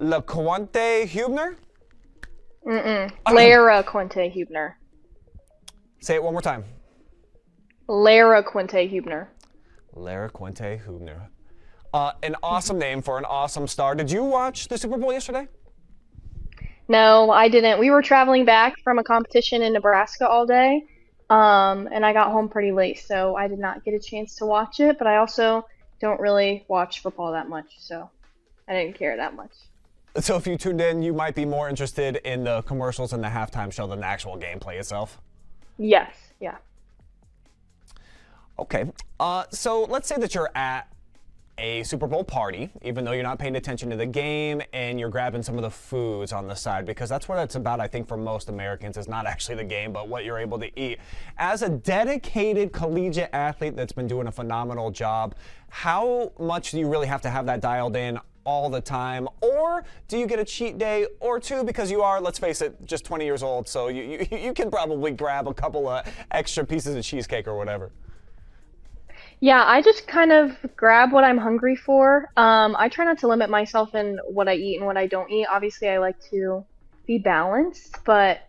Laracuente-Huebner? Laracuente-Huebner. Say it one more time. Laracuente-Huebner. Laracuente-Huebner. An awesome name for an awesome star. Did you watch the Super Bowl yesterday? No, I didn't. We were traveling back from a competition in Nebraska all day, and I got home pretty late, so I did not get a chance to watch it. But I also don't really watch football that much, so I didn't care that much. So if you tuned in, you might be more interested in the commercials and the halftime show than the actual gameplay itself. Yes, yeah. Okay, so let's say that you're at a Super Bowl party, even though you're not paying attention to the game, and you're grabbing some of the foods on the side, because that's what it's about, I think, for most Americans, is not actually the game, but what you're able to eat. As a dedicated collegiate athlete that's been doing a phenomenal job, how much do you really have to have that dialed in all the time, or do you get a cheat day or two, because you are, let's face it, just 20 years old, so you can probably grab a couple of extra pieces of cheesecake or whatever? Yeah, I just kind of grab what I'm hungry for. I try not to limit myself in what I eat and what I don't eat. Obviously, I like to be balanced, but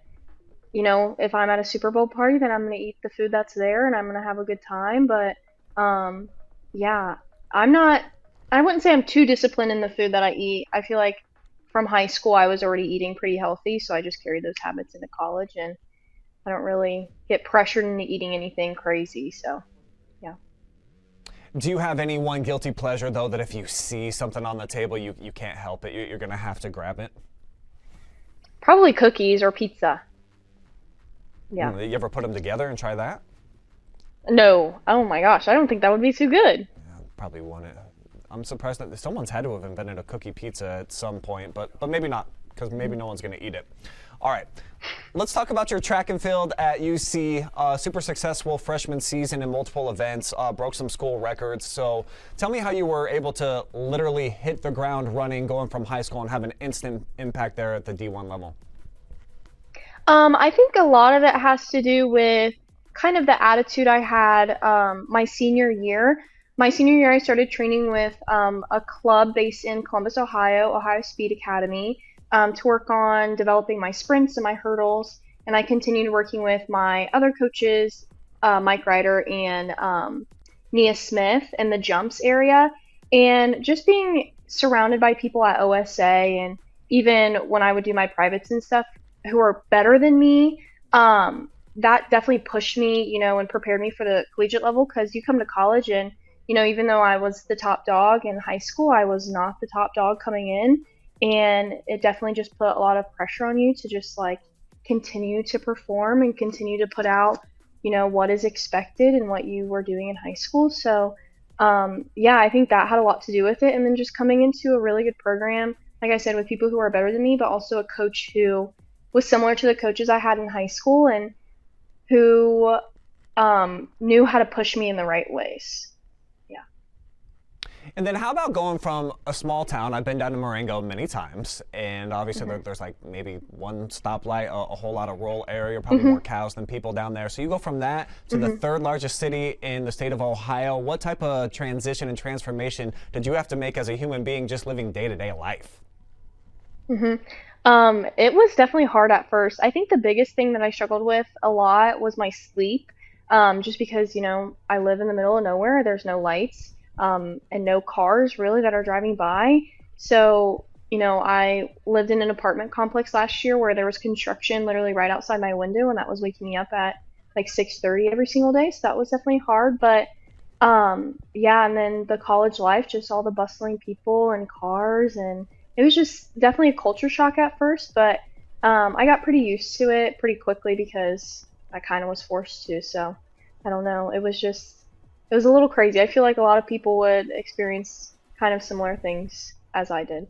if I'm at a Super Bowl party, then I'm going to eat the food that's there and I'm going to have a good time. But yeah, I wouldn't say I'm too disciplined in the food that I eat. I feel like from high school, I was already eating pretty healthy, so I just carried those habits into college, and I don't really get pressured into eating anything crazy. So, yeah. Do you have any one guilty pleasure, though, that if you see something on the table, you can't help it? You're going to have to grab it? Probably cookies or pizza. Yeah. You ever put them together and try that? No. Oh my gosh, I don't think that would be too good. Yeah, probably wouldn't. I'm surprised that someone's had to have invented a cookie pizza at some point, but maybe not, because maybe no one's going to eat it. All right, let's talk about your track and field at UC. Super successful freshman season in multiple events, broke some school records. So tell me how you were able to literally hit the ground running, going from high school, and have an instant impact there at the D1 level. I think a lot of it has to do with kind of the attitude I had my senior year. My senior year, I started training with a club based in Columbus, Ohio, Ohio Speed Academy, to work on developing my sprints and my hurdles. And I continued working with my other coaches, Mike Ryder and Nia Smith, in the jumps area. And just being surrounded by people at OSA, and even when I would do my privates and stuff, who are better than me, that definitely pushed me, and prepared me for the collegiate level, because you come to college and even though I was the top dog in high school, I was not the top dog coming in. And it definitely just put a lot of pressure on you to just continue to perform and continue to put out, what is expected and what you were doing in high school. So, yeah, I think that had a lot to do with it. And then just coming into a really good program, like I said, with people who are better than me, but also a coach who was similar to the coaches I had in high school and who knew how to push me in the right ways. And then how about going from a small town? I've been down to Marengo many times, and obviously there's maybe one stoplight, a whole lot of rural area, probably more cows than people down there. So you go from that to the third largest city in the state of Ohio. What type of transition and transformation did you have to make as a human being just living day-to-day life? It was definitely hard at first. I think the biggest thing that I struggled with a lot was my sleep, just because, I live in the middle of nowhere. There's no lights. And no cars really that are driving by. So, I lived in an apartment complex last year where there was construction literally right outside my window, and that was waking me up at 6:30 every single day. So that was definitely hard. But yeah, and then the college life, just all the bustling people and cars, and it was just definitely a culture shock at first. But I got pretty used to it pretty quickly because I kind of was forced to. So I don't know. It was a little crazy. I feel like a lot of people would experience kind of similar things as I did.